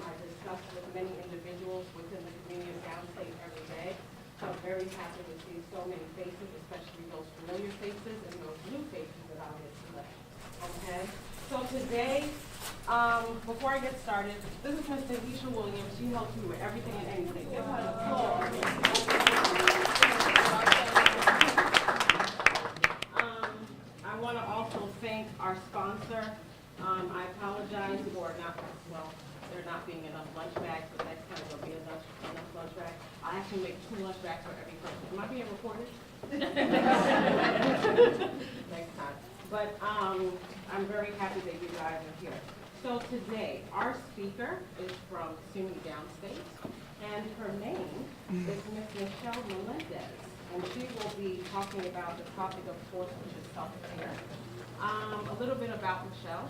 I discuss with many individuals within the community of Downstate every day. So I'm very happy to see so many faces, especially those familiar faces and those new faces that I'll get today. Okay? So today, before I get started, this is Ms. Denisha Williams. She helps me with everything and anything. Give her the floor. I want to also thank our sponsor. I apologize for there not being enough lunch bags, but next time there'll be enough lunch bags. I actually make 2 lunch bags for every person. Am I being recorded? Next time. But I'm very happy that you guys are here. So today, our speaker is from SUNY Downstate, and her name is Ms. Michelle Melendez, and she will be talking about the topic of course, which is self-care. A little bit about Michelle.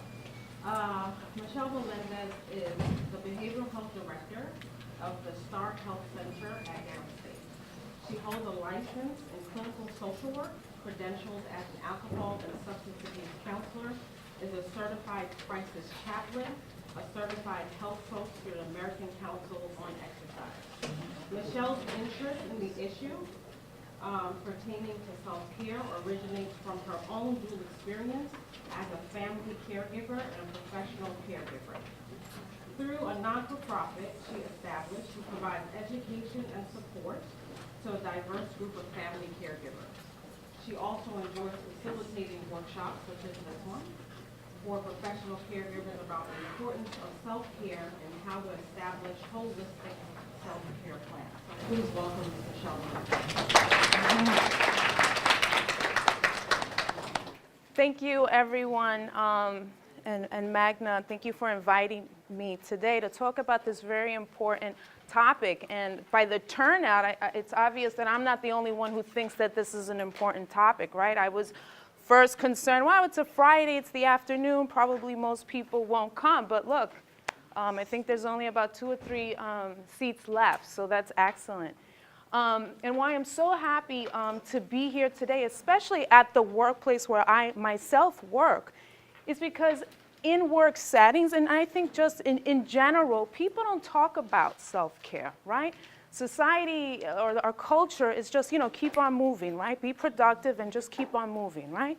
Michelle Melendez is the Behavioral Health Director of the Star Health Center at Downstate. She holds a license in clinical social work, credentials as an alcohol and substance abuse counselor, is a certified crisis chaplain, a certified health coach through the American Council on Exercise. Michelle's interest in the issue pertaining to self-care originates from her own dual experience as a family caregiver and a professional caregiver. Through a non-for-profit she established, she provides education and support to a diverse group of family caregivers. She also enjoys facilitating workshops, such as this one, for professional caregivers about the importance of self-care and how to establish holistic self-care plans. So please welcome Michelle. Thank you, everyone, and Magda, thank you for inviting me today to talk about this very important topic. And by the turnout, it's obvious that I'm not the only one who thinks that this is an important topic, right? I was first concerned, well, it's a Friday, it's the afternoon, probably most people won't come. But look, I think there's only about 2 or 3 seats left, so that's excellent. And why I'm so happy to be here today, especially at the workplace where I myself work, is because in work settings, and I think just in general, people don't talk about self-care, right? Society or our culture is just, keep on moving, right? Be productive and just keep on moving, right?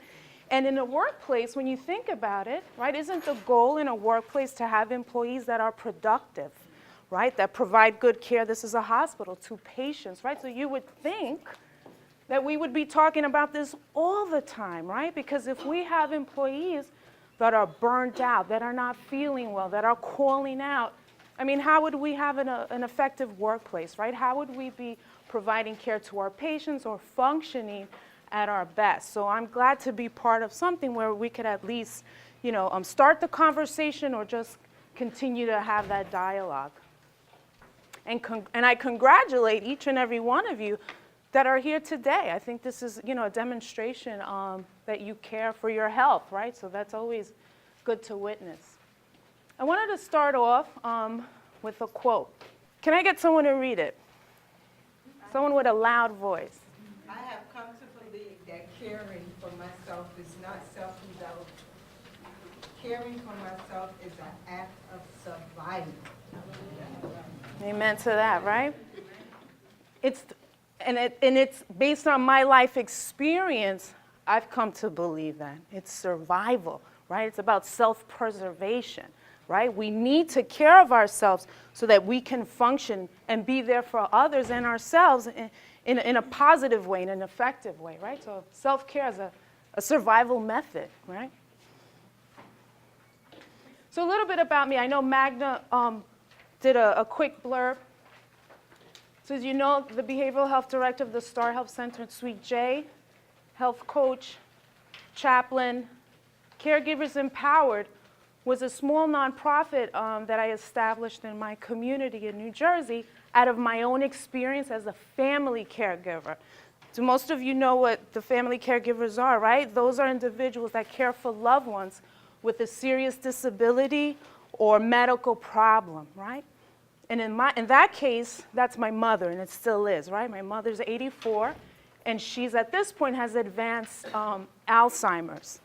And in a workplace, when you think about it, right, isn't the goal in a workplace to have employees that are productive, right, that provide good care? This is a hospital to patients, right? So you would think that we would be talking about this all the time, right? Because if we have employees that are burned out, that are not feeling well, that are calling out, I mean, how would we have an effective workplace, right? How would we be providing care to our patients or functioning at our best? So I'm glad to be part of something where we could at least, start the conversation or just continue to have that dialogue. And I congratulate each and every one of you that are here today. I think this is, a demonstration that you care for your health, right? So that's always good to witness. I wanted to start off with a quote. Can I get someone to read it? Someone with a loud voice. I have come to believe that caring for myself is not self-indulgent. Caring for myself is an act of survival. Amen to that, right? It's based on my life experience, I've come to believe that. It's survival, right? It's about self-preservation, right? We need to care of ourselves so that we can function and be there for others and ourselves in a positive way, in an effective way, right? So self-care is a survival method, right? So a little bit about me. I know Magda did a quick blurb. So as you know, the Behavioral Health Director of the Star Health Center in Suite J, health coach, chaplain, Caregivers Empowered was a small nonprofit that I established in my community in New Jersey out of my own experience as a family caregiver. So most of you know what the family caregivers are, right? Those are individuals that care for loved ones with a serious disability or medical problem, right? And in that case, that's my mother, and it still is, right? My mother's 84, and she's at this point has advanced Alzheimer's.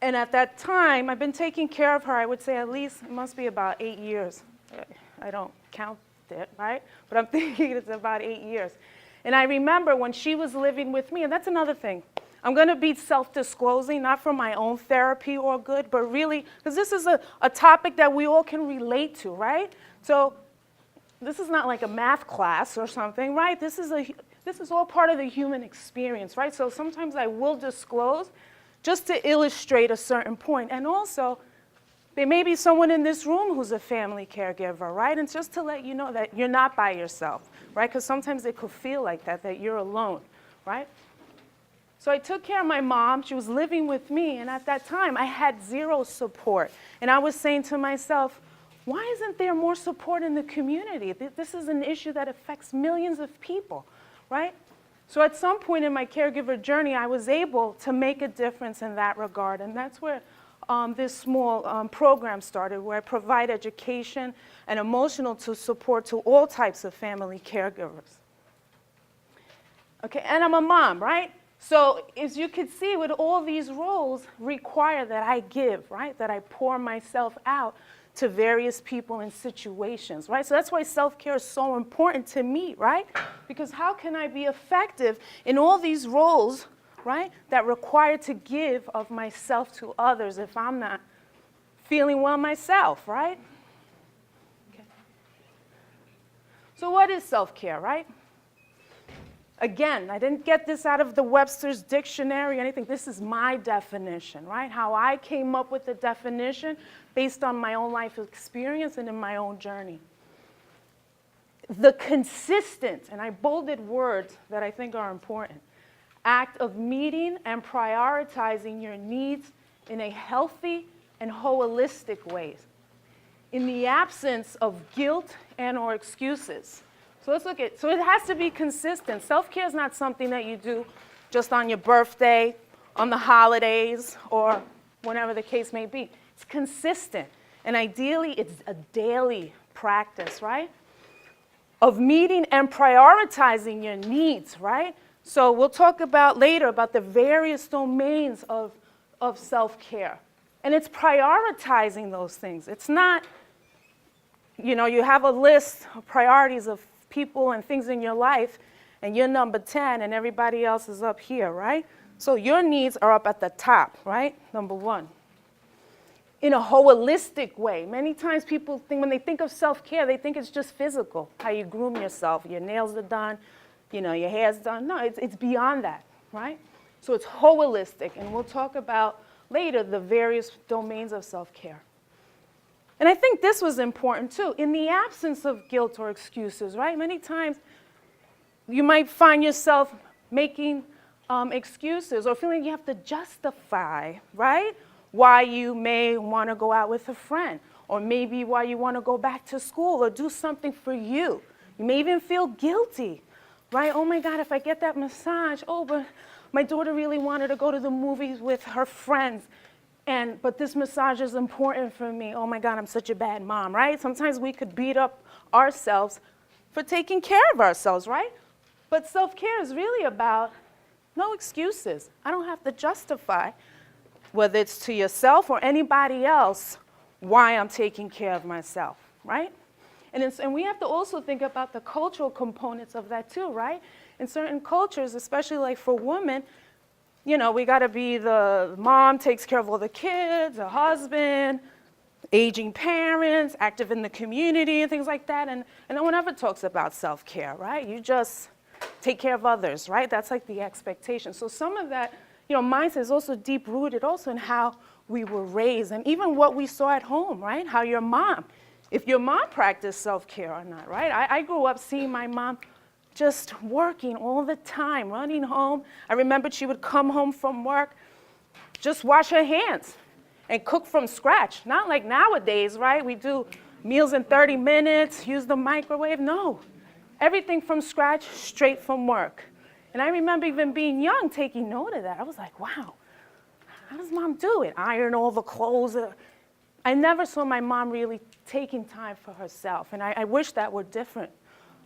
And at that time, I've been taking care of her, I would say at least, it must be about 8 years. I don't count it, right? But I'm thinking it's about 8 years. And I remember when she was living with me, and that's another thing. I'm going to be self-disclosing, not for my own therapy or good, but really, because this is a topic that we all can relate to, right? So this is not like a math class or something, right? This is all part of the human experience, right? So sometimes I will disclose just to illustrate a certain point. And also, there may be someone in this room who's a family caregiver, right? And just to let you know that you're not by yourself, right? Because sometimes it could feel like that you're alone, right? So I took care of my mom. She was living with me, and at that time, I had zero support. And I was saying to myself, why isn't there more support in the community? This is an issue that affects millions of people, right? So at some point in my caregiver journey, I was able to make a difference in that regard, and that's where this small program started, where I provide education and emotional support to all types of family caregivers. Okay, and I'm a mom, right? So as you can see, with all these roles require that I give, right? That I pour myself out to various people and situations, right? So that's why self-care is so important to me, right? Because how can I be effective in all these roles, right, that require to give of myself to others if I'm not feeling well myself, right? Okay. So what is self-care, right? Again, I didn't get this out of the Webster's dictionary or anything. This is my definition, right? How I came up with the definition based on my own life experience and in my own journey. The consistent, and I bolded words that I think are important, act of meeting and prioritizing your needs in a healthy and holistic way, in the absence of guilt and or excuses. So let's look at, so it has to be consistent. Self-care is not something that you do just on your birthday, on the holidays, or whenever the case may be. It's consistent. And ideally, it's a daily practice, right? Of meeting and prioritizing your needs, right? So we'll talk about later about the various domains of self-care. And it's prioritizing those things. It's not, you know, you have a list of priorities of people and things in your life, and you're number 10 and everybody else is up here, right? So your needs are up at the top, right? Number 1. In a holistic way. Many times people think, when they think of self-care, they think it's just physical, how you groom yourself, your nails are done, you know, your hair's done. No, it's beyond that, right? So it's holistic, and we'll talk about later the various domains of self-care. And I think this was important too. In the absence of guilt or excuses, right? Many times you might find yourself making excuses or feeling you have to justify, right? Why you may want to go out with a friend, or maybe why you want to go back to school or do something for you. You may even feel guilty, right? Oh my God, if I get that massage, oh, but my daughter really wanted to go to the movies with her friends. But this massage is important for me. Oh my God, I'm such a bad mom, right? Sometimes we could beat up ourselves for taking care of ourselves, right? But self-care is really about no excuses. I don't have to justify, whether it's to yourself or anybody else, why I'm taking care of myself, right? And we have to also think about the cultural components of that too, right? In certain cultures, especially like for women, you know, we got to be the mom takes care of all the kids, the husband, aging parents, active in the community and things like that. And no one ever talks about self-care, right? You just take care of others, right? That's like the expectation. So some of that, you know, mindset is also deep-rooted also in how we were raised and even what we saw at home, right? How your mom, if your mom practiced self-care or not, right? I grew up seeing my mom just working all the time, running home. I remembered she would come home from work, just wash her hands and cook from scratch. Not like nowadays, right? We do meals in 30 minutes, use the microwave. No, everything from scratch, straight from work. And I remember even being young, taking note of that. I was like, wow, how does mom do it? Iron all the clothes. I never saw my mom really taking time for herself. And I wish that were different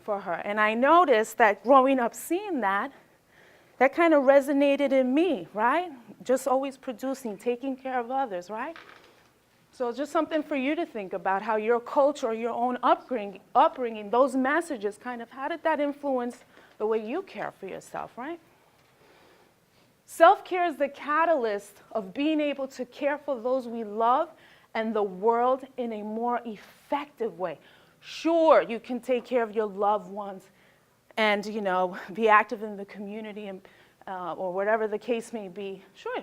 for her. And I noticed that growing up seeing that kind of resonated in me, right? Just always producing, taking care of others, right? So just something for you to think about, how your culture or your own upbringing, those messages kind of, how did that influence the way you care for yourself, right? Self-care is the catalyst of being able to care for those we love and the world in a more effective way. Sure, you can take care of your loved ones and, be active in the community and, or whatever the case may be. Sure,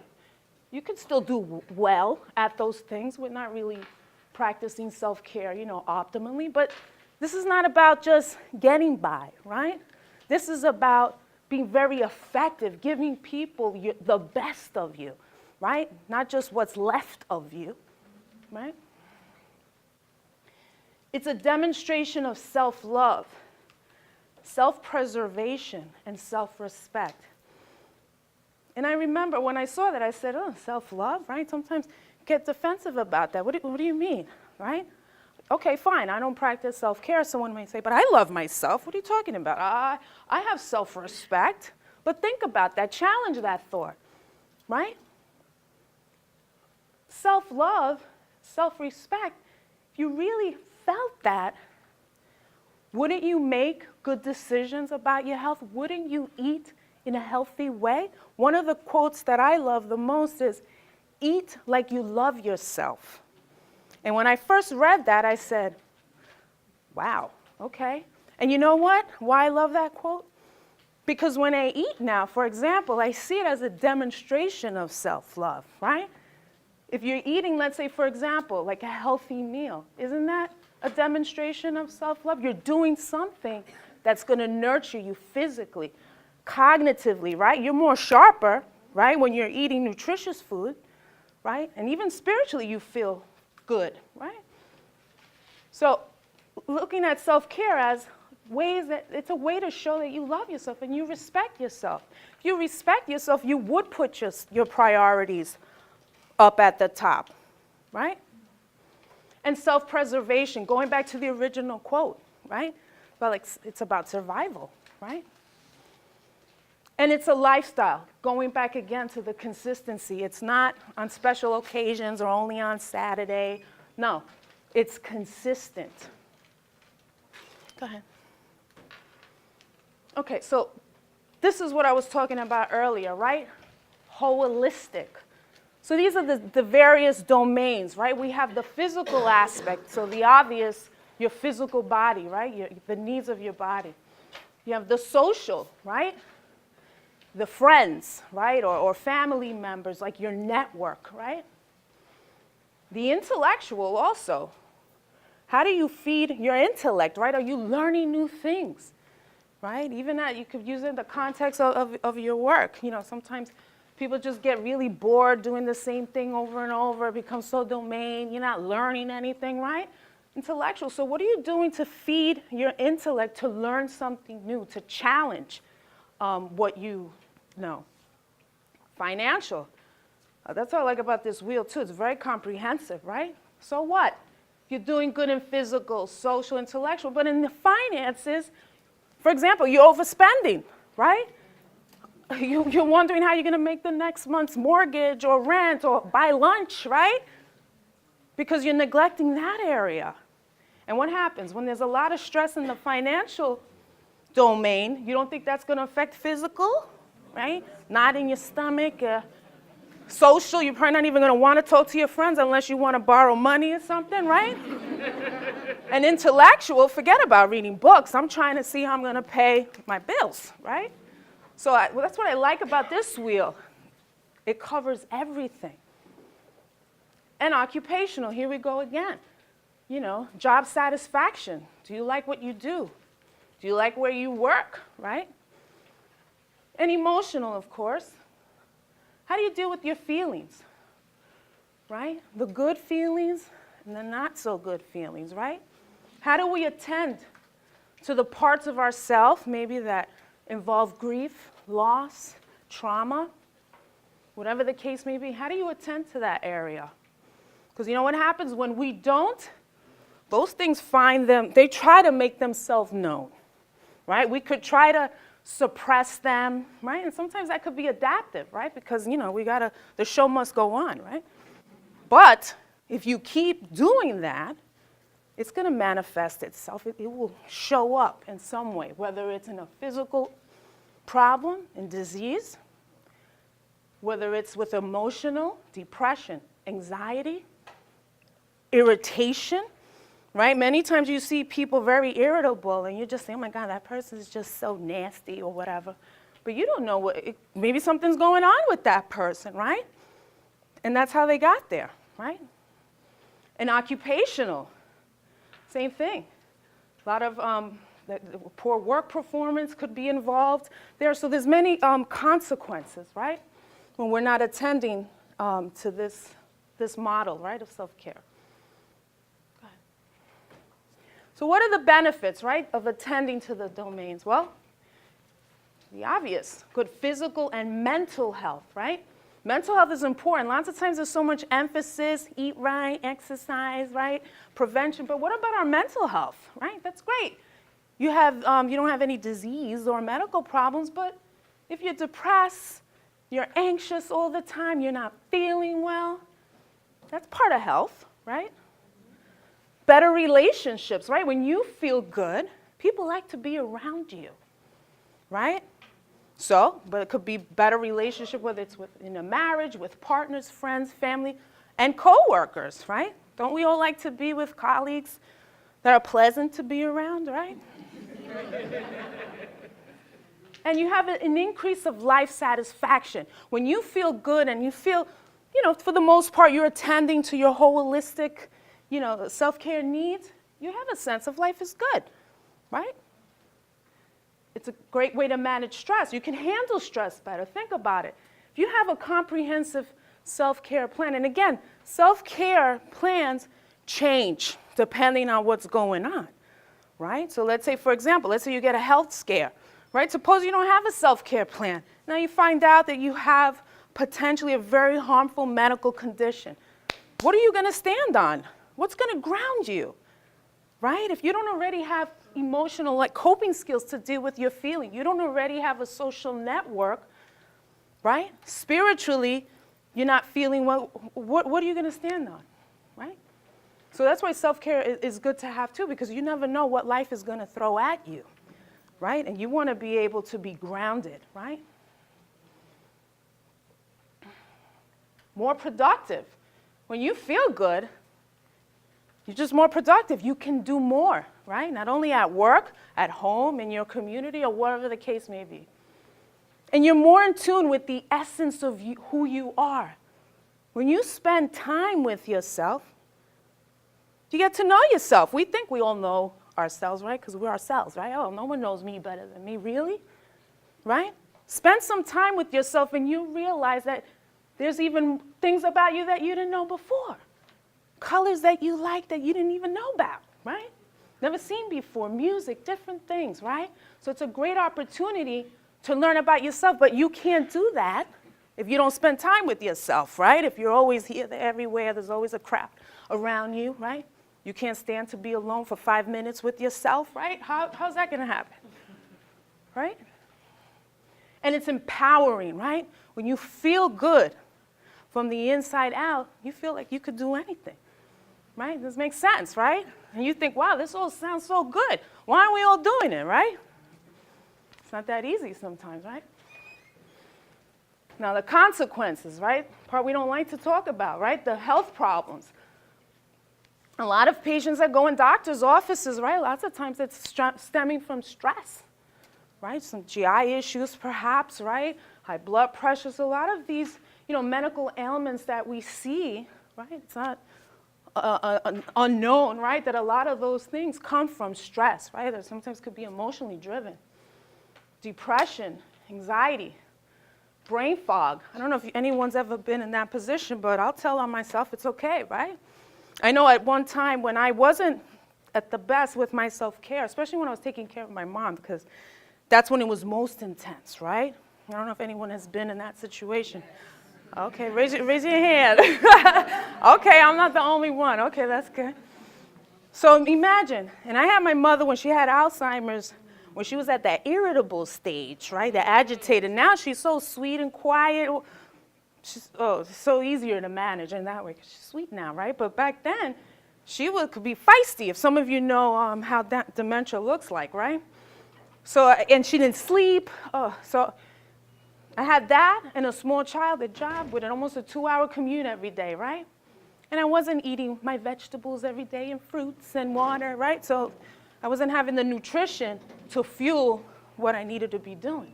you can still do well at those things. We're not really practicing self-care, optimally, but this is not about just getting by, right? This is about being very effective, giving people the best of you, right? Not just what's left of you, right? It's a demonstration of self-love, self-preservation, and self-respect. And I remember when I saw that, I said, oh, self-love, right? Sometimes you get defensive about that. What do you mean, right? Okay, fine, I don't practice self-care. Someone may say, but I love myself. What are you talking about? I have self-respect. But think about that. Challenge that thought, right? Self-love, self-respect, if you really felt that, wouldn't you make good decisions about your health? Wouldn't you eat in a healthy way? One of the quotes that I love the most is, eat like you love yourself. And when I first read that, I said, wow, okay. And you know what? Why I love that quote? Because when I eat now, for example, I see it as a demonstration of self-love, right? If you're eating, let's say, for example, like a healthy meal, isn't that a demonstration of self-love? You're doing something that's going to nurture you physically, cognitively, right? You're more sharper, right, when you're eating nutritious food, right? And even spiritually, you feel good, right? So looking at self-care as ways that it's a way to show that you love yourself and you respect yourself. If you respect yourself, you would put your priorities up at the top, right? And self-preservation, going back to the original quote, right? It's about survival, right? And it's a lifestyle, going back again to the consistency. It's not on special occasions or only on Saturday. No, it's consistent. Go ahead. Okay, so this is what I was talking about earlier, right? Holistic. So these are the various domains, right? We have the physical aspect, so the obvious, your physical body, right? The needs of your body. You have the social, right? The friends, right? Or family members, like your network, right? The intellectual also. How do you feed your intellect, right? Are you learning new things, right? Even that, you could use it in the context of your work. Sometimes people just get really bored doing the same thing over and over. It becomes so domain. You're not learning anything, right? Intellectual. So what are you doing to feed your intellect to learn something new, to challenge what you know? Financial. That's what I like about this wheel, too. It's very comprehensive, right? So what? You're doing good in physical, social, intellectual, but in the finances, for example, you're overspending, right? You're wondering how you're going to make the next month's mortgage or rent or buy lunch, right? Because you're neglecting that area. And what happens? When there's a lot of stress in the financial domain, you don't think that's going to affect physical, right? Knot in your stomach. Social, you're probably not even going to want to talk to your friends unless you want to borrow money or something, right? And intellectual, forget about reading books. I'm trying to see how I'm going to pay my bills, right? So that's what I like about this wheel. It covers everything. And occupational, here we go again. Job satisfaction. Do you like what you do? Do you like where you work, right? And emotional, of course. How do you deal with your feelings, right? The good feelings and the not so good feelings, right? How do we attend to the parts of ourselves maybe that involve grief, loss, trauma, whatever the case may be? How do you attend to that area? Because you know what happens when we don't? Those things they try to make themselves known, right? We could try to suppress them, right? And sometimes that could be adaptive, right? Because, the show must go on, right? But, if you keep doing that, it's going to manifest itself. It will show up in some way, whether it's in a physical problem and disease, whether it's with emotional, depression, anxiety, irritation, right? Many times you see people very irritable and you just say, oh my God, that person is just so nasty or whatever. But you don't know maybe something's going on with that person, right? And that's how they got there, right? And occupational, same thing. A lot of poor work performance could be involved there. So there's many consequences, right? When we're not attending to this model, right, of self-care. So what are the benefits, right, of attending to the domains? Well, the obvious, good physical and mental health, right? Mental health is important. Lots of times there's so much emphasis, eat right, exercise, right, prevention. But what about our mental health, right? That's great. You don't have any disease or medical problems, but if you're depressed, you're anxious all the time, you're not feeling well, that's part of health, right? Better relationships, right? When you feel good, people like to be around you, right? So, but it could be better relationship, whether it's in a marriage, with partners, friends, family, and coworkers, right? Don't we all like to be with colleagues that are pleasant to be around, right? And you have an increase of life satisfaction. When you feel good and you feel, for the most part, you're attending to your holistic, self-care needs, you have a sense of life is good, right? It's a great way to manage stress. You can handle stress better. Think about it. If you have a comprehensive self-care plan, and again, self-care plans change depending on what's going on, right? So let's say, for example, let's say you get a health scare, right? Suppose you don't have a self-care plan. Now you find out that you have potentially a very harmful medical condition. What are you going to stand on? What's going to ground you, right? If you don't already have emotional, coping skills to deal with your feeling, you don't already have a social network, right? Spiritually, you're not feeling well. What are you going to stand on, right? So that's why self-care is good to have too, because you never know what life is going to throw at you, right? And you want to be able to be grounded, right? More productive. When you feel good, you're just more productive. You can do more, right? Not only at work, at home, in your community, or whatever the case may be. And you're more in tune with the essence of who you are. When you spend time with yourself, you get to know yourself. We think we all know ourselves, right? Because we're ourselves, right? Oh, no one knows me better than me. Really? Right? Spend some time with yourself and you realize that there's even things about you that you didn't know before. Colors that you like that you didn't even know about, right? Never seen before, music, different things, right? So it's a great opportunity to learn about yourself, but you can't do that if you don't spend time with yourself, right? If you're always here, there, everywhere, there's always a crowd around you, right? You can't stand to be alone for 5 minutes with yourself, right? How's that gonna happen, right? And it's empowering, right? When you feel good from the inside out, you feel like you could do anything. Right? This makes sense, right? And you think, wow, this all sounds so good. Why aren't we all doing it, right? It's not that easy sometimes, right? Now the consequences, right? Part we don't like to talk about, right? The health problems. A lot of patients that go in doctors' offices, right? Lots of times it's stemming from stress, right? Some GI issues perhaps, right? High blood pressure. So a lot of these, medical ailments that we see, right? It's not unknown, right, that a lot of those things come from stress, right? That sometimes could be emotionally driven. Depression, anxiety, brain fog. I don't know if anyone's ever been in that position, but I'll tell on myself it's okay, right? I know at one time when I wasn't at the best with my self-care, especially when I was taking care of my mom, because that's when it was most intense, right? I don't know if anyone has been in that situation. Okay, raise your hand. Okay, I'm not the only one. Okay, that's good. So imagine, and I had my mother when she had Alzheimer's, when she was at that irritable stage, right, the agitated. Now she's so sweet and quiet. it's so easier to manage in that way because she's sweet now, right? But back then, could be feisty, if some of you know how that dementia looks like, right? So, and she didn't sleep. So I had that and a small child, a job with almost a 2-hour commute every day, right? And I wasn't eating my vegetables every day and fruits and water, right? So I wasn't having the nutrition to fuel what I needed to be doing.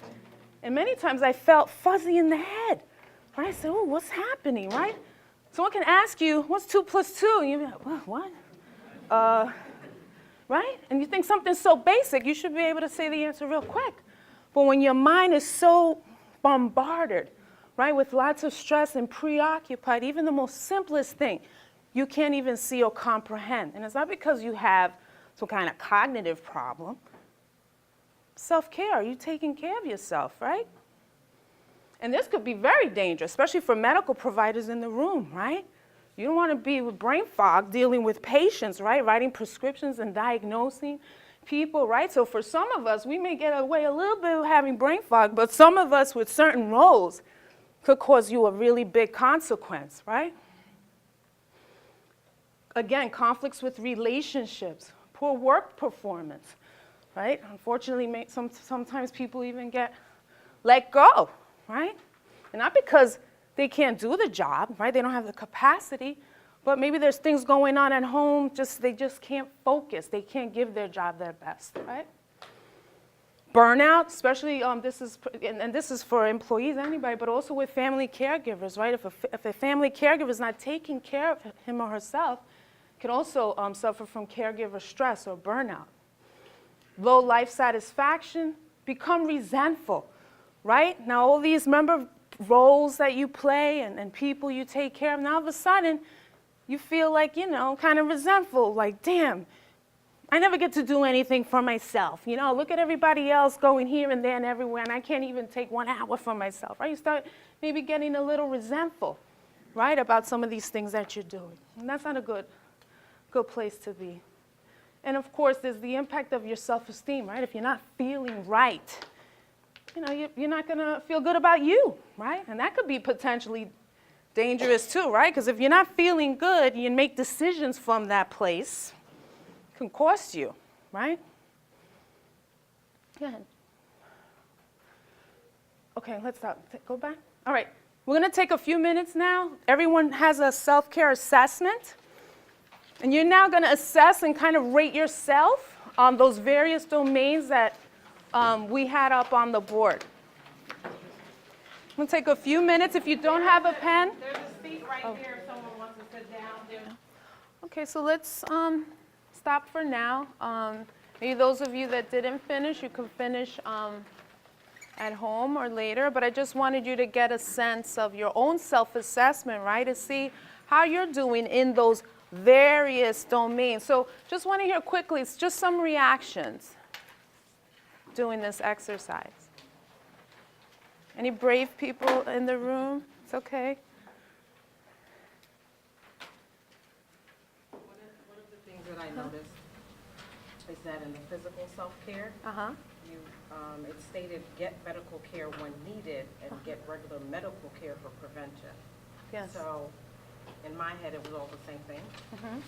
And many times I felt fuzzy in the head, right? I said, oh, what's happening, right? Someone can ask you, what's 2 + 2? And you're like, what? Right? And you think something's so basic, you should be able to say the answer real quick. But when your mind is so bombarded, right, with lots of stress and preoccupied, even the most simplest thing, you can't even see or comprehend. And it's not because you have some kind of cognitive problem. Self-care, are you taking care of yourself, right? And this could be very dangerous, especially for medical providers in the room, right? You don't want to be with brain fog dealing with patients, right? Writing prescriptions and diagnosing people, right? So for some of us, we may get away a little bit with having brain fog, but some of us with certain roles could cause you a really big consequence, right? Again, conflicts with relationships, poor work performance, right? Unfortunately, sometimes people even get let go, right? And not because they can't do the job, right? They don't have the capacity, but maybe there's things going on at home, they just can't focus. They can't give their job their best, right? Burnout, especially this is for employees, anybody, but also with family caregivers, right? If a family caregiver is not taking care of him or herself, can also suffer from caregiver stress or burnout. Low life satisfaction, become resentful, right? Now all these, remember, roles that you play and people you take care of, now all of a sudden you feel like, kind of resentful, like, damn, I never get to do anything for myself. Look at everybody else going here and there and everywhere, and I can't even take 1 hour for myself, right? You start maybe getting a little resentful, right, about some of these things that you're doing. And that's not a good place to be. And of course, there's the impact of your self-esteem, right? If you're not feeling right, you're not going to feel good about you, right? And that could be potentially dangerous too, right? Because if you're not feeling good, you make decisions from that place, it can cost you, right? Go ahead. Okay, let's stop. Go back. All right, we're going to take a few minutes now. Everyone has a self-care assessment. And you're now going to assess and kind of rate yourself on those various domains that we had up on the board. I'm going to take a few minutes. If you don't have a pen. There's a seat right there if someone wants to sit down. Okay, so let's stop for now. Maybe those of you that didn't finish, you can finish at home or later. But I just wanted you to get a sense of your own self-assessment, right, to see how you're doing in those various domains. So just want to hear quickly, it's just some reactions doing this exercise. Any brave people in the room? It's okay. One of the things that I noticed is that in the physical self-care, it stated get medical care when needed and get regular medical care for prevention. Yes. So in my head, it was all the same thing,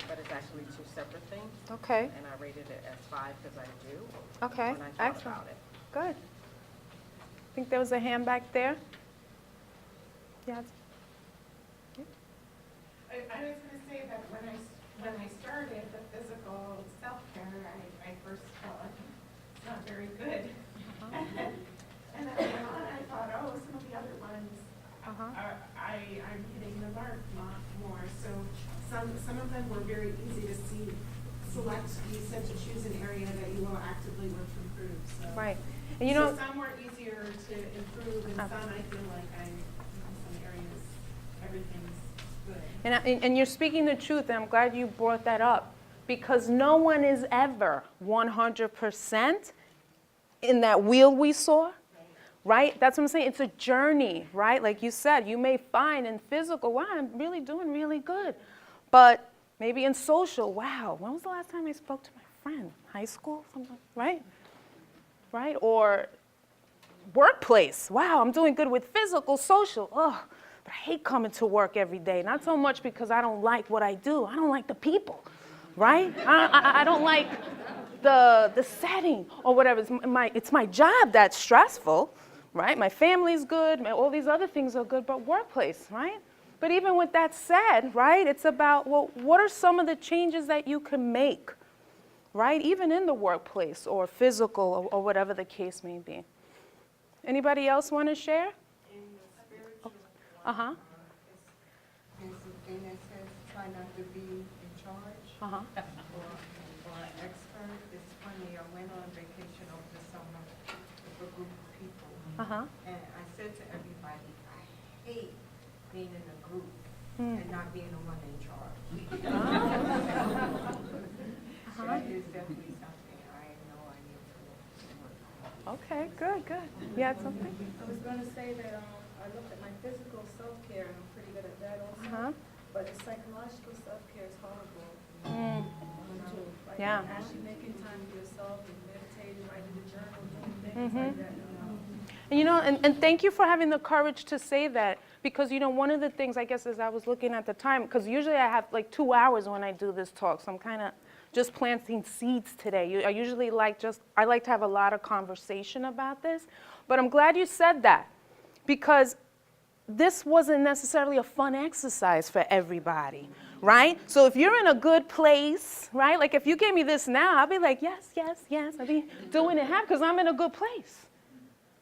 but it's actually 2 separate things. Okay. And I rated it as 5 because I do. Okay. When I thought Excellent. about it. Good. I think there was a hand back there. Yes. I was going to say that when I started the physical self-care, I first felt like it's not very good. And then I went on, I thought, oh, some of the other ones I'm hitting the mark more. So some of them were very easy to see. Select, you said to choose an area that you will actively work to improve. So. Right. And so some were easier to improve, and some I feel like in some areas everything's good. And you're speaking the truth, and I'm glad you brought that up, because no one is ever 100% in that wheel we saw, right? That's what I'm saying. It's a journey, right? Like you said, you may find in physical, wow, I'm really doing really good. But maybe in social, wow, when was the last time I spoke to my friend? High school, something, right? Right? Or workplace, wow, I'm doing good with physical, social, oh, but I hate coming to work every day. Not so much because I don't like what I do. I don't like the people, right? I don't like the setting or whatever. It's my job that's stressful, right? My family's good, all these other things are good, but workplace, right? But even with that said, right, it's about, well, what are some of the changes that you can make, right? Even in the workplace or physical or whatever the case may be. Anybody else want to share? In the spiritual Uh-huh. there's a thing that says try not to be in charge Uh-huh. or an expert. It's funny, I went on vacation over the summer with a group of people. Uh-huh. And I said to everybody, I hate being in a group Hmm. and not being the one in charge. Uh-huh. That is definitely something I know I need to work on. Okay, good, good. You had something? I was going to say that I looked at my physical self-care, and I'm pretty good at that also. Uh-huh. But the psychological self-care is horrible. Mm. Like Yeah. actually making time for yourself and meditating, writing a journal, doing things Mhm. like that. And thank you for having the courage to say that, because one of the things, I guess, as I was looking at the time, because usually I have like 2 hours when I do this talk, so I'm kind of just planting seeds today. I usually I like to have a lot of conversation about this, but I'm glad you said that, because this wasn't necessarily a fun exercise for everybody, right? So if you're in a good place, right, like if you gave me this now, I'll be like, yes, yes, yes, I'll be doing it happy because I'm in a good place.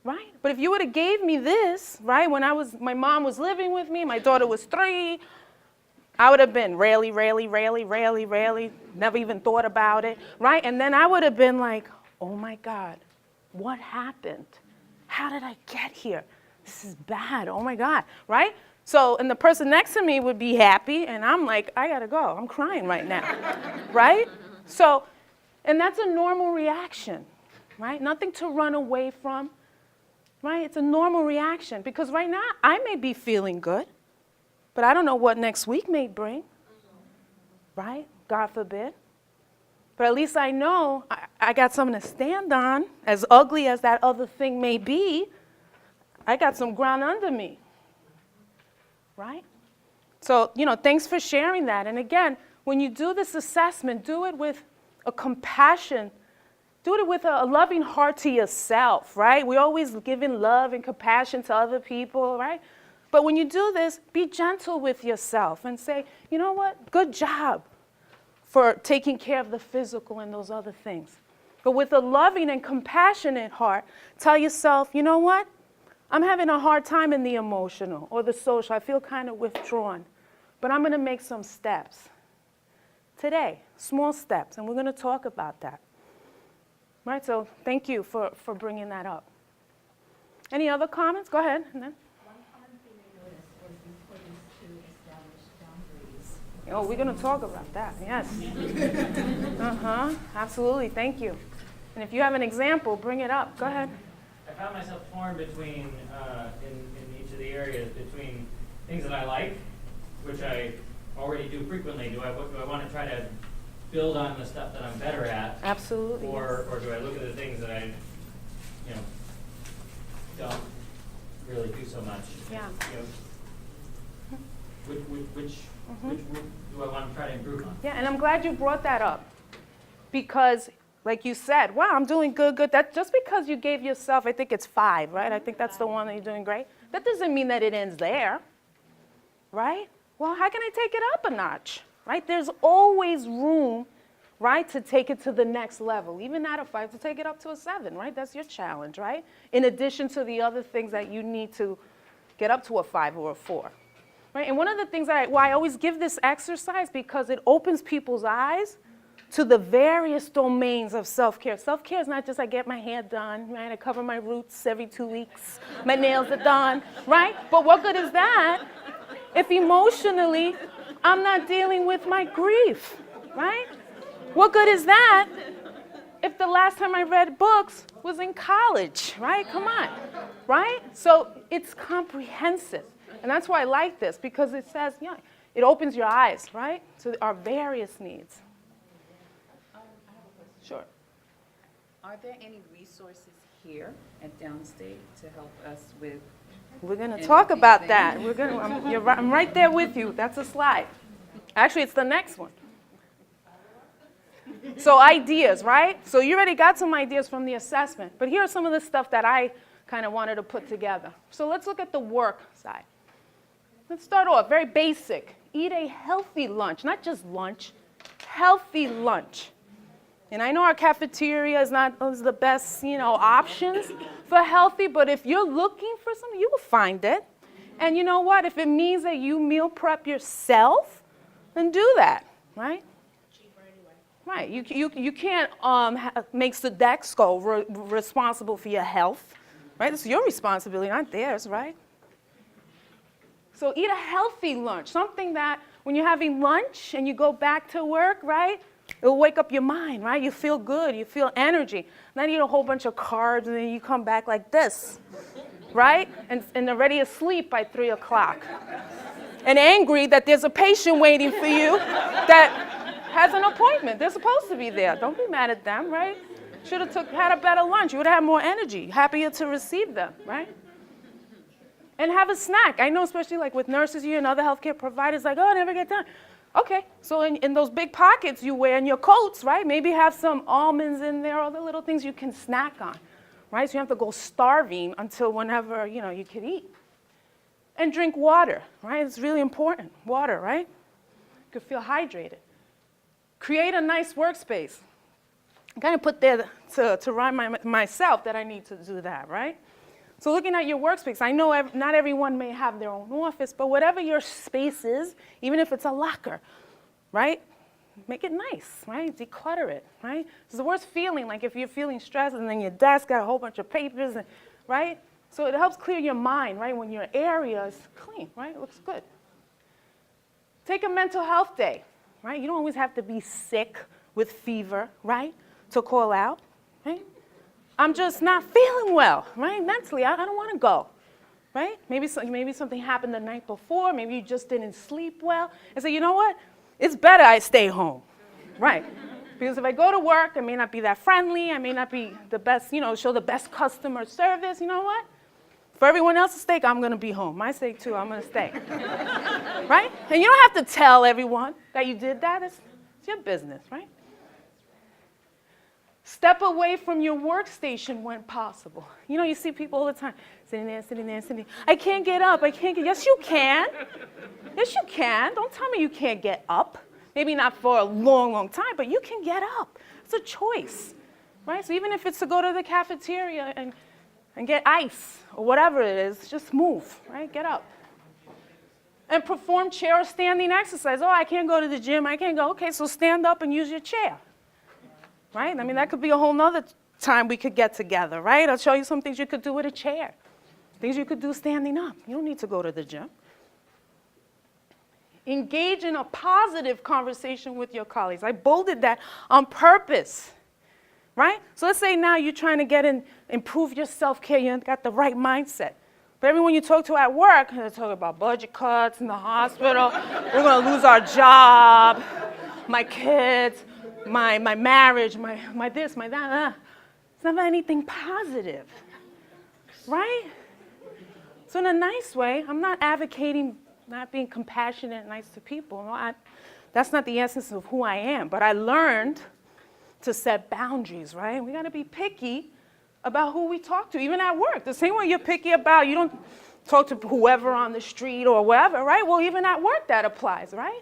Right? But if you would have gave me this, right, when my mom was living with me, my daughter was 3, I would have been rarely, never even thought about it, right? And then I would have been like, oh my God, what happened? How did I get here? This is bad, oh my God, right? So, and the person next to me would be happy, and I'm like, I gotta go, I'm crying right now, right? So, and that's a normal reaction, right? Nothing to run away from. Right? It's a normal reaction, because right now I may be feeling good, but I don't know what next week may bring, right? God forbid. But at least I know I got something to stand on. As ugly as that other thing may be, I got some ground under me, right? So, thanks for sharing that. And again, when you do this assessment, do it with a compassion. Do it with a loving heart to yourself, right? We're always giving love and compassion to other people, right? But when you do this, be gentle with yourself and say, you know what? Good job for taking care of the physical and those other things. But with a loving and compassionate heart, tell yourself, you know what? I'm having a hard time in the emotional or the social. I feel kind of withdrawn. But I'm going to make some steps today, small steps, and we're going to talk about that. Right, so thank you for bringing that up. Any other comments? Go ahead. And then. One common thing I noticed was the importance to establish boundaries. Oh, we're going to talk about that, yes. Absolutely, thank you. And if you have an example, bring it up. Go ahead. I found myself torn between, in each of the areas, between things that I like, which I already do frequently. Do I want to try to build on the stuff that I'm better at? Absolutely. Or do I look at the things that I, don't really do so much? Yeah. Which do I want to try to improve on? Yeah, and I'm glad you brought that up, because like you said, wow, I'm doing good. That just because you gave yourself, I think it's 5, right? I think that's the one that you're doing great. That doesn't mean that it ends there, right? Well, how can I take it up a notch, right? There's always room, right, to take it to the next level, even at a 5, to take it up to a 7, right? That's your challenge, right? In addition to the other things that you need to get up to a 5 or a 4. Right? And one of the things why I always give this exercise, because it opens people's eyes to the various domains of self-care. Self-care is not just I get my hair done, right? I cover my roots every 2 weeks. My nails are done, right? But what good is that if emotionally I'm not dealing with my grief, right? What good is that if the last time I read books was in college, right? Come on, right? So it's comprehensive. And that's why I like this, because it says, it opens your eyes, right, to our various needs. I have a question. Sure. Are there any resources here at Downstate to help us with We're going to talk about that. I'm right there with you. That's a slide. Actually, it's the next one. So ideas, right? So you already got some ideas from the assessment. But here are some of the stuff that I kind of wanted to put together. So let's look at the work side. Let's start off very basic. Eat a healthy lunch, not just lunch, healthy lunch. And I know our cafeteria is not the best, options for healthy, but if you're looking for something, you will find it. And you know what? If it means that you meal prep yourself, then do that, right? Cheaper anyway. Right. You can't make Sodexo responsible for your health, right? It's your responsibility, not theirs, right? So eat a healthy lunch, something that when you're having lunch and you go back to work, right? It'll wake up your mind, right? You feel good, you feel energy. Not eat a whole bunch of carbs and then you come back like this, right? And already asleep by 3 o'clock. And angry that there's a patient waiting for you that has an appointment. They're supposed to be there. Don't be mad at them, right? Should have had a better lunch. You would have had more energy, happier to receive them, right? And have a snack. I know especially like with nurses here and other healthcare providers, like, oh, I never get done. Okay, so in those big pockets you wear in your coats, right, maybe have some almonds in there, all the little things you can snack on, right? So you don't have to go starving until whenever, you can eat. And drink water, right? It's really important, water, right? You can feel hydrated. Create a nice workspace. I kind of put there to remind myself that I need to do that, right? So looking at your workspace, I know not everyone may have their own office, but whatever your space is, even if it's a locker, right? Make it nice, right? Declutter it, right? It's the worst feeling, like if you're feeling stressed and then your desk got a whole bunch of papers, right? So it helps clear your mind, right? When your area is clean, right? It looks good. Take a mental health day, right? You don't always have to be sick with fever, right? To call out, right? I'm just not feeling well, right? Mentally, I don't want to go, right? Maybe something happened the night before. Maybe you just didn't sleep well. And say, you know what? It's better I stay home, right? Because if I go to work, I may not be that friendly. I may not be the best, show the best customer service. You know what? For everyone else's sake, I'm going to be home. My sake, too, I'm going to stay, right? And you don't have to tell everyone that you did that. It's your business, right? Step away from your workstation when possible. You see people all the time, sitting there. I can't get up, Yes, you can. Yes, you can. Don't tell me you can't get up. Maybe not for a long, long time, but you can get up. It's a choice, right? So even if it's to go to the cafeteria and get ice or whatever it is, just move, right? Get up. And perform chair or standing exercise. Oh, I can't go to the gym, I can't go. Okay, so stand up and use your chair. Right? I mean, that could be a whole nother time we could get together, right? I'll show you some things you could do with a chair, things you could do standing up. You don't need to go to the gym. Engage in a positive conversation with your colleagues. I bolded that on purpose, right? So let's say now you're trying to improve your self-care. You got the right mindset. But everyone you talk to at work, they're talking about budget cuts in the hospital. We're going to lose our job, my kids, my marriage, my this, my that. It's not anything positive, right? So in a nice way, I'm not advocating not being compassionate and nice to people. No, that's not the essence of who I am. But I learned to set boundaries, right? We got to be picky about who we talk to, even at work. The same way you're picky about, you don't talk to whoever on the street or wherever, right? Well, even at work that applies, right?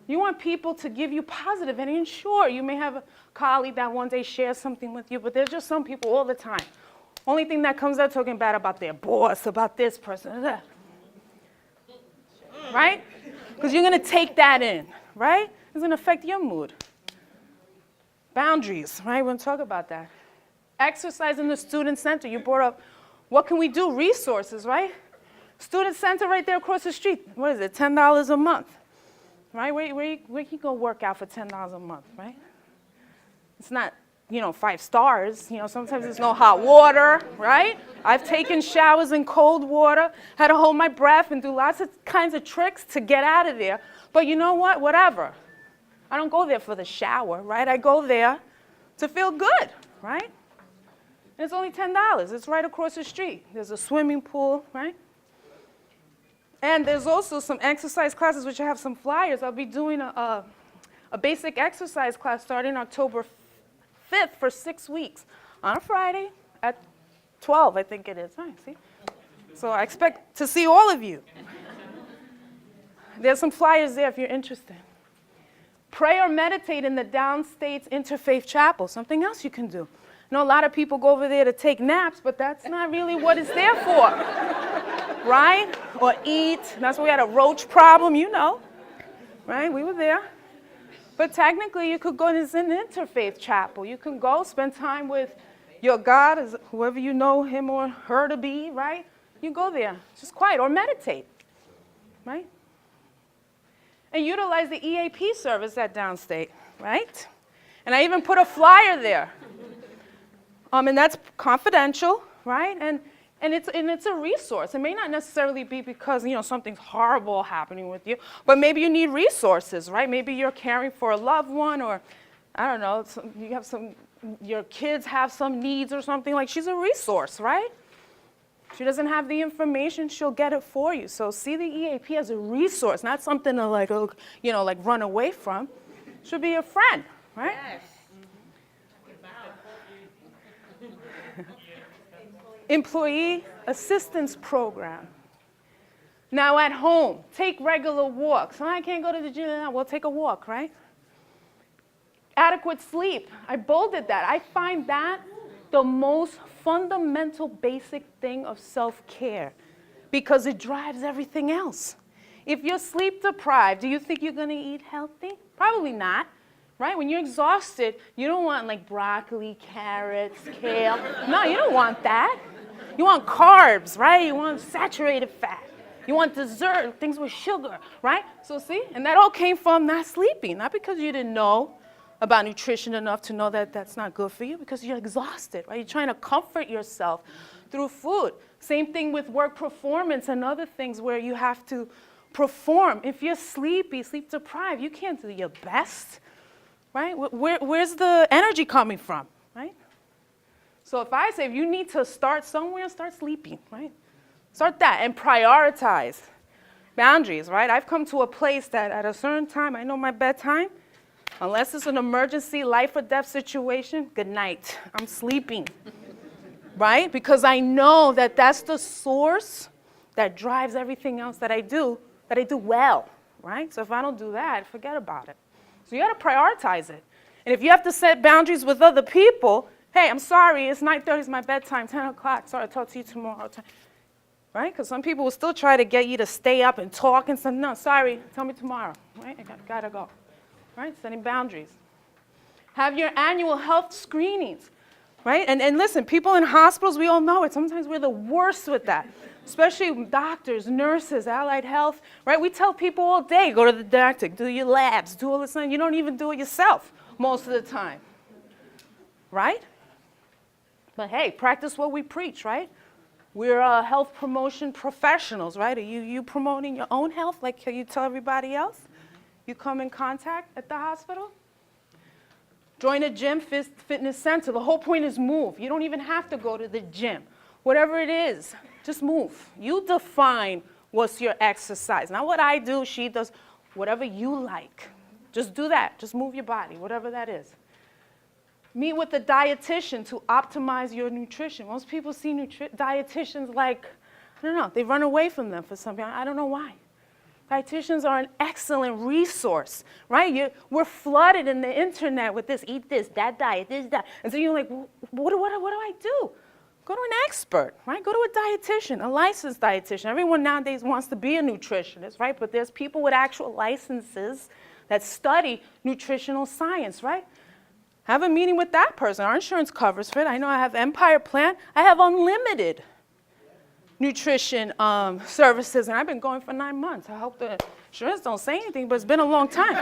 You want people to give you positive energy. And sure, you may have a colleague that one day shares something with you, but there's just some people all the time. Only thing that comes out talking bad about their boss, about this person, that. Right? Because you're going to take that in, right? It's going to affect your mood. Boundaries, right? We're going to talk about that. Exercise in the student center. You brought up, what can we do? Resources, right? Student center right there across the street. What is it, $10 a month? Right? Where can you go work out for $10 a month, right? It's not, 5 stars. Sometimes there's no hot water, right? I've taken showers in cold water, had to hold my breath and do lots of kinds of tricks to get out of there. But you know what? Whatever. I don't go there for the shower, right? I go there to feel good, right? And it's only $10. It's right across the street. There's a swimming pool, right? And there's also some exercise classes, which I have some flyers. I'll be doing a basic exercise class starting October 5th for 6 weeks on a Friday at 12, I think it is. All right, see? So I expect to see all of you. There's some flyers there if you're interested. Pray or meditate in the Downstate Interfaith Chapel, something else you can do. I know a lot of people go over there to take naps, but that's not really what it's there for, right? Or eat. That's why we had a roach problem, you know, right? We were there. But technically, you could go to an interfaith chapel. You can go spend time with your God, as whoever you know him or her to be, right? You go there, just quiet, or meditate, right? And utilize the EAP service at Downstate, right? And I even put a flyer there. And that's confidential, right? And it's a resource. It may not necessarily be because, you know, something's horrible happening with you, but maybe you need resources, right? Maybe you're caring for a loved one, or I don't know, you have your kids have some needs or something. Like, she's a resource, right? She doesn't have the information, she'll get it for you. So see the EAP as a resource, not something to like, you know, like run away from. Should be a friend, right? Yes. Employee assistance program. Now at home, take regular walks. I can't go to the gym now. Well, take a walk, right? Adequate sleep. I bolded that. I find that the most fundamental basic thing of self-care because it drives everything else. If you're sleep deprived, do you think you're going to eat healthy? Probably not, right? When you're exhausted, you don't want like broccoli, carrots, kale. No, you don't want that. You want carbs, right? You want saturated fat. You want dessert, things with sugar, right? So see, and that all came from not sleeping, not because you didn't know about nutrition enough to know that that's not good for you, because you're exhausted, right? You're trying to comfort yourself through food. Same thing with work performance and other things where you have to perform. If you're sleepy, sleep deprived, you can't do your best, right? Where's the energy coming from, right? So if I say if you need to start somewhere, start sleeping, right? Start that and prioritize boundaries, right? I've come to a place that at a certain time, I know my bedtime. Unless it's an emergency, life or death situation, good night. I'm sleeping, right? Because I know that that's the source that drives everything else that I do well, right? So if I don't do that, forget about it. So you got to prioritize it. And if you have to set boundaries with other people, hey, I'm sorry, it's 9:30 is my bedtime, 10 o'clock, sorry, I'll talk to you tomorrow, right? Because some people will still try to get you to stay up and talk and say, no, sorry, tell me tomorrow, right? I gotta go. Right? Setting boundaries. Have your annual health screenings, right? And listen, people in hospitals, we all know it. Sometimes we're the worst with that, especially doctors, nurses, allied health, right? We tell people all day, go to the doctor, do your labs, do all this, and you don't even do it yourself most of the time, right? But hey, practice what we preach, right? We're health promotion professionals, right? Are you promoting your own health like you tell everybody else? You come in contact at the hospital? Join a gym, fitness center. The whole point is move. You don't even have to go to the gym. Whatever it is, just move. You define what's your exercise. Not what I do, she does, whatever you like. Just do that. Just move your body, whatever that is. Meet with a dietitian to optimize your nutrition. Most people see dietitians like, I don't know, they run away from them for something. I don't know why. Dietitians are an excellent resource, right? We're flooded in the internet with this, eat this, that diet, this, that. And so you're like, what do I do? Go to an expert, right? Go to a dietitian, a licensed dietitian. Everyone nowadays wants to be a nutritionist, right? But there's people with actual licenses that study nutritional science, right? Have a meeting with that person. Our insurance covers for it. I know I have Empire Plan. I have unlimited nutrition services, and I've been going for 9 months. I hope the insurance don't say anything, but it's been a long time.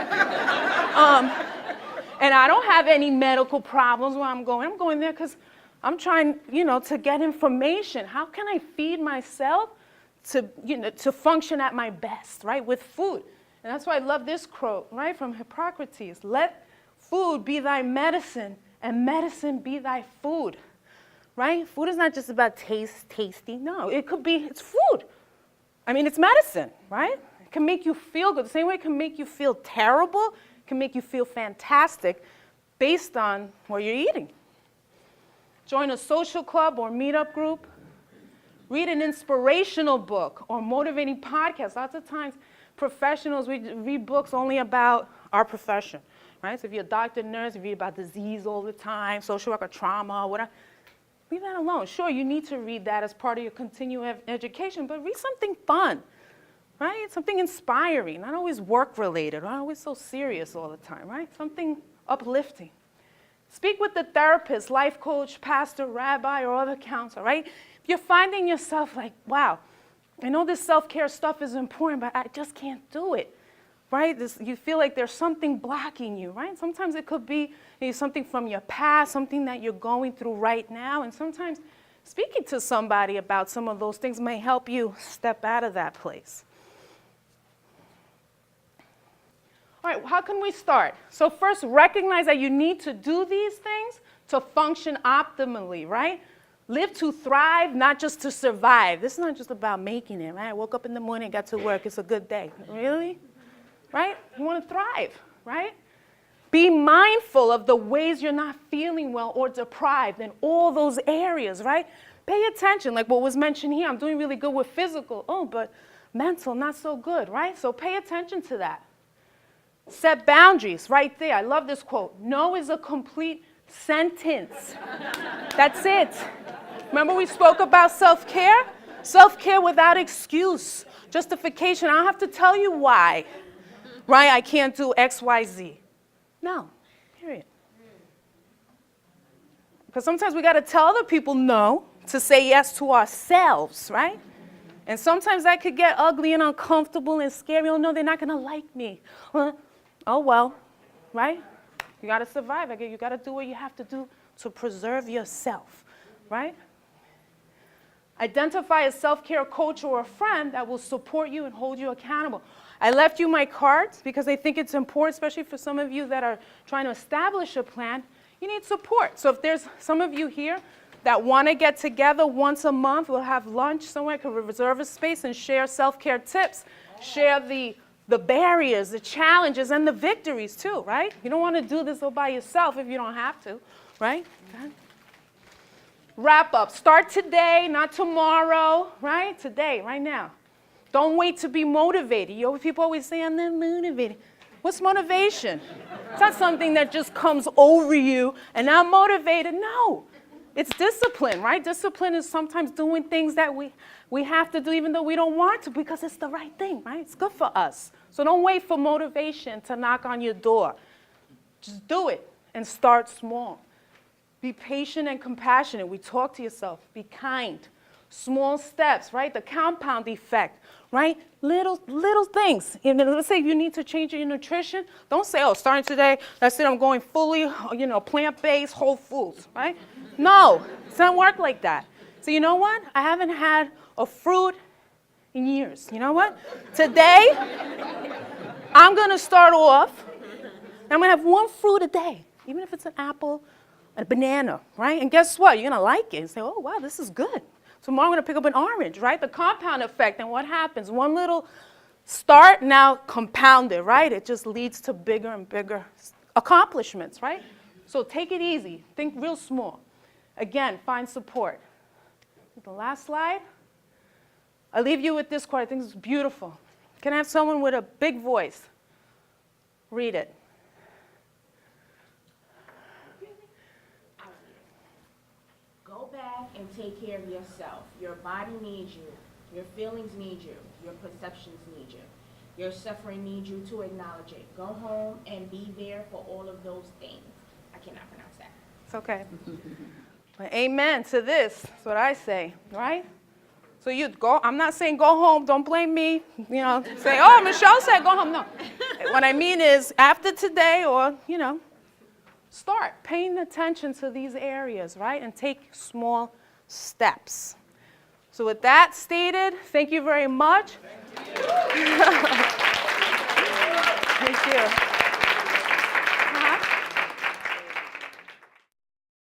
And I don't have any medical problems where I'm going. I'm going there because I'm trying, to get information. How can I feed myself to function at my best, right, with food? And that's why I love this quote, right, from Hippocrates. Let food be thy medicine, and medicine be thy food. Right? Food is not just about taste, tasty. No, it's food. I mean, it's medicine, right? It can make you feel good. The same way it can make you feel terrible, it can make you feel fantastic based on what you're eating. Join a social club or meetup group. Read an inspirational book or motivating podcast. Lots of times, professionals read books only about our profession, right? So if you're a doctor, nurse, you read about disease all the time, social worker, trauma, whatever. Leave that alone. Sure, you need to read that as part of your continuing education, but read something fun, right? Something inspiring, not always work-related, not always so serious all the time, right? Something uplifting. Speak with the therapist, life coach, pastor, rabbi, or other counselor, right? If you're finding yourself like, wow, I know this self-care stuff is important, but I just can't do it, right? You feel like there's something blocking you, right? Sometimes it could be something from your past, something that you're going through right now, and sometimes speaking to somebody about some of those things may help you step out of that place. All right, how can we start? So first, recognize that you need to do these things to function optimally, right? Live to thrive, not just to survive. This is not just about making it, right? I woke up in the morning, got to work, it's a good day. Really? Right? You want to thrive, right? Be mindful of the ways you're not feeling well or deprived in all those areas, right? Pay attention, like what was mentioned here. I'm doing really good with physical, but mental, not so good, right? So pay attention to that. Set boundaries, right there. I love this quote. No is a complete sentence. That's it. Remember we spoke about self-care? Self-care without excuse, justification. I don't have to tell you why, right? I can't do X, Y, Z. No, period. Because sometimes we got to tell other people no to say yes to ourselves, right? And sometimes that could get ugly and uncomfortable and scary. Oh, no, they're not going to like me. Oh, well, right? You got to survive. You got to do what you have to do to preserve yourself, right? Identify a self-care coach or a friend that will support you and hold you accountable. I left you my cards because I think it's important, especially for some of you that are trying to establish a plan. You need support. So if there's some of you here that want to get together once a month, we'll have lunch somewhere, could reserve a space and share self-care tips, share the barriers, the challenges, and the victories too, right? You don't want to do this all by yourself if you don't have to, right? Okay. Wrap up. Start today, not tomorrow, right? Today, right now. Don't wait to be motivated. People always say, I'm not motivated. What's motivation? It's not something that just comes over you and I'm motivated. No. It's discipline, right? Discipline is sometimes doing things that we have to do even though we don't want to because it's the right thing, right? It's good for us. So don't wait for motivation to knock on your door. Just do it and start small. Be patient and compassionate. We talk to yourself. Be kind. Small steps, right? The compound effect, right? Little things. Let's say you need to change your nutrition. Don't say, starting today, that's it, I'm going fully, plant-based, whole foods, right? No, it doesn't work like that. So you know what? I haven't had a fruit in years. You know what? Today, I'm going to start off, I'm going to have one fruit a day, even if it's an apple, a banana, right? And guess what? You're going to like it and say, oh, wow, this is good. Tomorrow I'm going to pick up an orange, right? The compound effect, and what happens? One little start, now compounded, right? It just leads to bigger and bigger accomplishments, right? So take it easy. Think real small. Again, find support. The last slide. I'll leave you with this quote. I think it's beautiful. Can I have someone with a big voice read it? Go back and take care of yourself. Your body needs you. Your feelings need you. Your perceptions need you. Your suffering needs you to acknowledge it. Go home and be there for all of those things. I cannot pronounce that. It's okay. But amen to this. That's what I say, right? So you go, I'm not saying go home, don't blame me, say, Michelle said go home. No. What I mean is after today or, start paying attention to these areas, right? And take small steps. So with that stated, thank you very much. Thank you. Thank you.